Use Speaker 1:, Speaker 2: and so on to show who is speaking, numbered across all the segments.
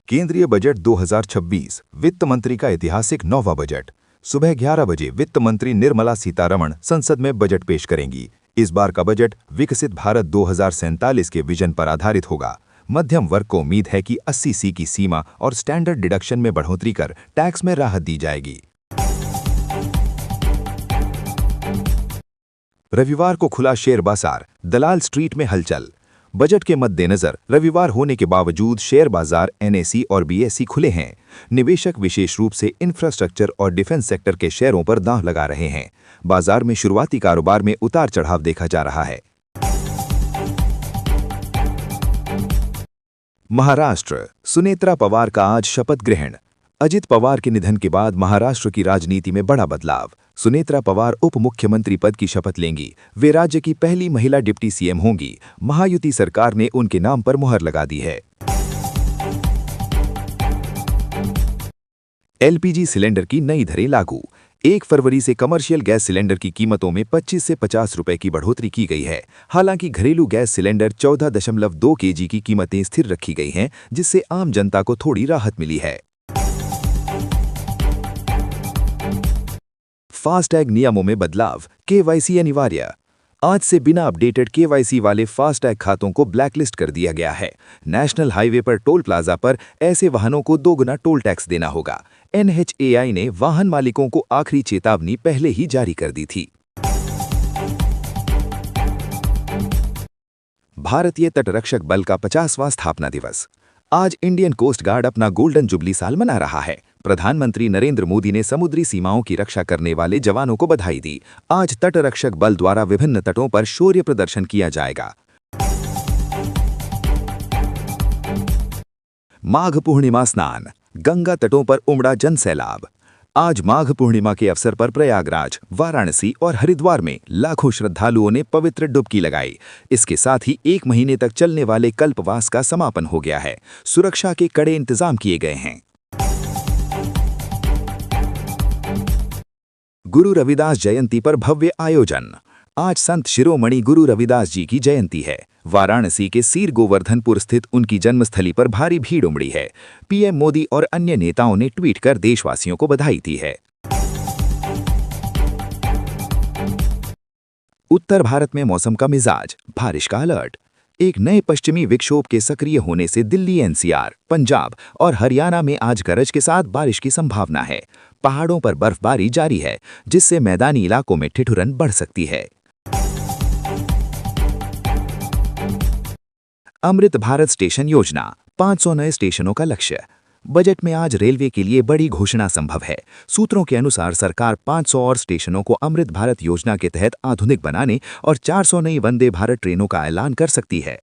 Speaker 1: केंद्रीय बजट 2026 वित्त मंत्री का ऐतिहासिक 9वां बजट। सुबह 11 बजे वित्त मंत्री निर्मला सीतारमण संसद में बजट पेश करेंगी। इस बार का बजट विकसित भारत 2047 के विजन पर आधारित होगा। मध्यम वर्ग को उम्मीद है कि 80C की सीमा और स्टैंडर्ड डिडक्शन में बढ़ोतरी कर टैक्स में राहत दी जाएगी। रविवार को खुला शेयर बाजार, दलाल स्ट्रीट में हलचल। बजट के मद्देनजर रविवार होने के बावजूद शेयर बाजार NSE और BSE खुले हैं। निवेशक विशेष रूप से इंफ्रास्ट्रक्चर और डिफेंस सेक्टर के शेयरों पर दांव लगा रहे हैं। बाजार में शुरुआती कारोबार में उतार चढ़ाव देखा जा रहा है। महाराष्ट्र, सुनेत्रा पवार का आज शपथ ग्रहण। अजित पवार के निधन के बाद महाराष्ट्र की राजनीति में बड़ा बदलाव। सुनेत्रा पवार उप मुख्यमंत्री पद की शपथ लेंगी। वे राज्य की पहली महिला डिप्टी CM होंगी। महायुति सरकार ने उनके नाम पर मुहर लगा दी है। LPG सिलेंडर की नई दरें लागू। 1 फरवरी से कमर्शियल गैस सिलेंडर की कीमतों में 25 से 50 रुपए की बढ़ोतरी की गई है। हालांकि घरेलू गैस सिलेंडर 14.2 kg की कीमतें स्थिर रखी गई हैं, जिससे आम जनता को थोड़ी राहत मिली है। फास्टैग नियमों में बदलाव, KYC अनिवार्य। आज से बिना अपडेटेड KYC वाले फास्टैग खातों को ब्लैकलिस्ट कर दिया गया है। नेशनल हाईवे पर टोल प्लाजा पर ऐसे वाहनों को 2 गुना टोल टैक्स देना होगा। NHAI ने वाहन मालिकों को आखिरी चेतावनी पहले ही जारी कर दी थी। भारतीय तटरक्षक बल का 50वां स्थापना दिवस। आज इंडियन कोस्ट गार्ड अपना गोल्डन जुबली साल मना रहा है। प्रधानमंत्री नरेंद्र मोदी ने समुद्री सीमाओं की रक्षा करने वाले जवानों को बधाई दी। आज तटरक्षक बल द्वारा विभिन्न तटों पर शौर्य प्रदर्शन किया जाएगा। माघ पूर्णिमा स्नान, गंगा तटों पर उमड़ा जन सैलाब। आज माघ पूर्णिमा के अवसर पर प्रयागराज, वाराणसी और हरिद्वार में लाखों श्रद्धालुओं ने पवित्र डुबकी लगाई। इसके साथ ही 1 महीने तक चलने वाले कल्पवास का समापन हो गया है। सुरक्षा के कड़े इंतजाम किए गए हैं। गुरु रविदास जयंती पर भव्य आयोजन। आज संत शिरोमणि गुरु रविदास जी की जयंती है। वाराणसी के सीर गोवर्धनपुर स्थित उनकी जन्मस्थली पर भारी भीड़ उमड़ी है। PM मोदी और अन्य नेताओं ने ट्वीट कर देशवासियों को बधाई दी है। उत्तर भारत में मौसम का मिजाज, बारिश का अलर्ट। एक नए पश्चिमी विक्षोभ के सक्रिय होने से दिल्ली, NCR, पंजाब और हरियाणा में आज गरज के साथ बारिश की संभावना है। पहाड़ों पर बर्फबारी जारी है, जिससे मैदानी इलाकों में ठिठुरन बढ़ सकती है। अमृत भारत स्टेशन योजना, 500 नए स्टेशनों का लक्ष्य। बजट में आज रेलवे के लिए बड़ी घोषणा संभव है। सूत्रों के अनुसार सरकार 500 और स्टेशनों को अमृत भारत योजना के तहत आधुनिक बनाने और 400 नई वंदे भारत ट्रेनों का ऐलान कर सकती है।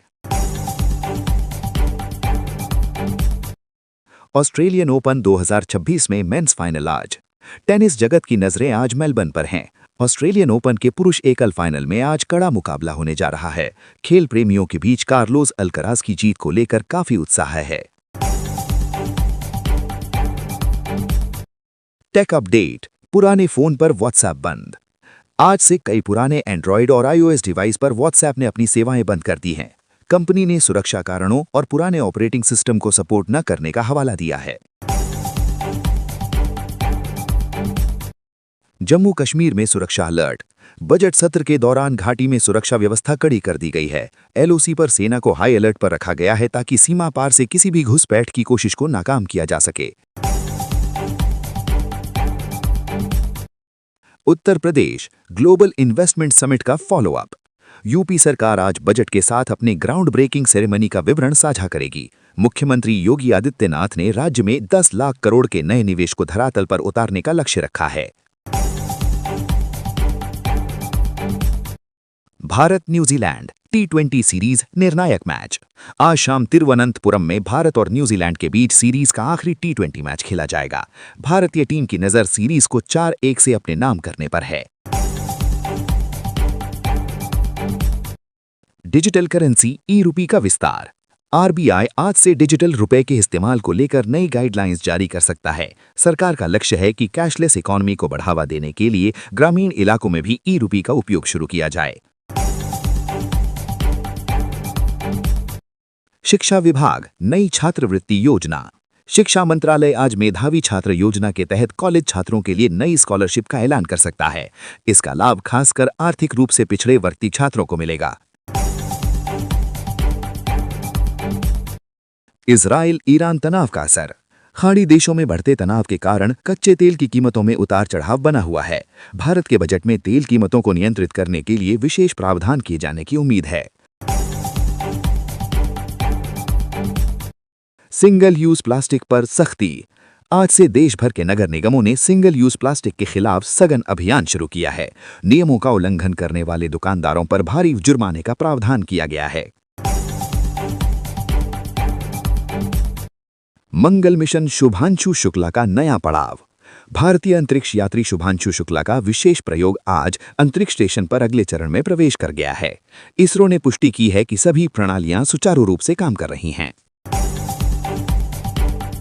Speaker 1: ऑस्ट्रेलियन ओपन 2026 में मेंस फाइनल आज। टेनिस जगत की नजरें आज मेलबर्न पर हैं। ऑस्ट्रेलियन ओपन के पुरुष एकल फाइनल में आज कड़ा मुकाबला होने जा रहा है। खेल प्रेमियों के बीच कार्लोस अल्कराज की जीत को लेकर काफी उत्साह है। टेक अपडेट, पुराने फोन पर व्हाट्सएप बंद। आज से कई पुराने एंड्रॉयड और iOS डिवाइस पर व्हाट्सएप ने अपनी सेवाएं बंद कर दी हैं। कंपनी ने सुरक्षा कारणों और पुराने ऑपरेटिंग सिस्टम को सपोर्ट न करने का हवाला दिया है। जम्मू कश्मीर में सुरक्षा अलर्ट। बजट सत्र के दौरान घाटी में सुरक्षा व्यवस्था कड़ी कर दी गई है। LOC पर सेना को हाई अलर्ट पर रखा गया है ताकि सीमा पार से किसी भी घुसपैठ की कोशिश को नाकाम किया जा सके। Uttar Pradesh global investment summit का फॉलोअप। यूपी सरकार आज बजट के साथ अपने ग्राउंड ब्रेकिंग सेरेमनी का विवरण साझा करेगी। मुख्यमंत्री योगी आदित्यनाथ ने राज्य में 10 लाख करोड़ के नए निवेश को धरातल पर उतारने का लक्ष्य रखा है। भारत न्यूजीलैंड T20 सीरीज निर्णायक मैच। आज शाम तिरुवनंतपुरम में भारत और न्यूजीलैंड के बीच सीरीज का आखिरी T20 मैच खेला जाएगा। भारतीय टीम की नजर सीरीज को 4-1 से अपने नाम करने पर है। डिजिटल करेंसी ई-रुपी का विस्तार। RBI आज से डिजिटल रुपए के इस्तेमाल को लेकर नई गाइडलाइंस जारी कर सकता है। सरकार का लक्ष्य है कि कैशलेस इकोनॉमी को बढ़ावा देने के लिए ग्रामीण इलाकों में भी ई-रुपी का उपयोग शुरू किया जाए। शिक्षा विभाग नई छात्रवृत्ति योजना।
Speaker 2: शिक्षा मंत्रालय आज मेधावी छात्र योजना के तहत कॉलेज छात्रों के लिए नई स्कॉलरशिप का ऐलान कर सकता है। इसका लाभ खासकर आर्थिक रूप से पिछड़े वर्ग छात्रों को मिलेगा। इजराइल ईरान तनाव का असर। खाड़ी देशों में बढ़ते तनाव के कारण कच्चे तेल की कीमतों में उतार चढ़ाव बना हुआ है। भारत के बजट में तेल कीमतों को नियंत्रित करने के लिए विशेष प्रावधान किए जाने की उम्मीद है। सिंगल यूज प्लास्टिक पर सख्ती। आज से देश भर के नगर निगमों ने सिंगल यूज प्लास्टिक के खिलाफ सघन अभियान शुरू किया है। नियमों का उल्लंघन करने वाले दुकानदारों पर भारी जुर्माने का प्रावधान किया गया है। मंगल मिशन शुभांशु शुक्ला का नया पड़ाव। भारतीय अंतरिक्ष यात्री शुभांशु शुक्ला का विशेष प्रयोग आज अंतरिक्ष स्टेशन पर अगले चरण में प्रवेश कर गया है। इसरो ने पुष्टि की है कि सभी प्रणालियां सुचारू रूप से काम कर रही हैं।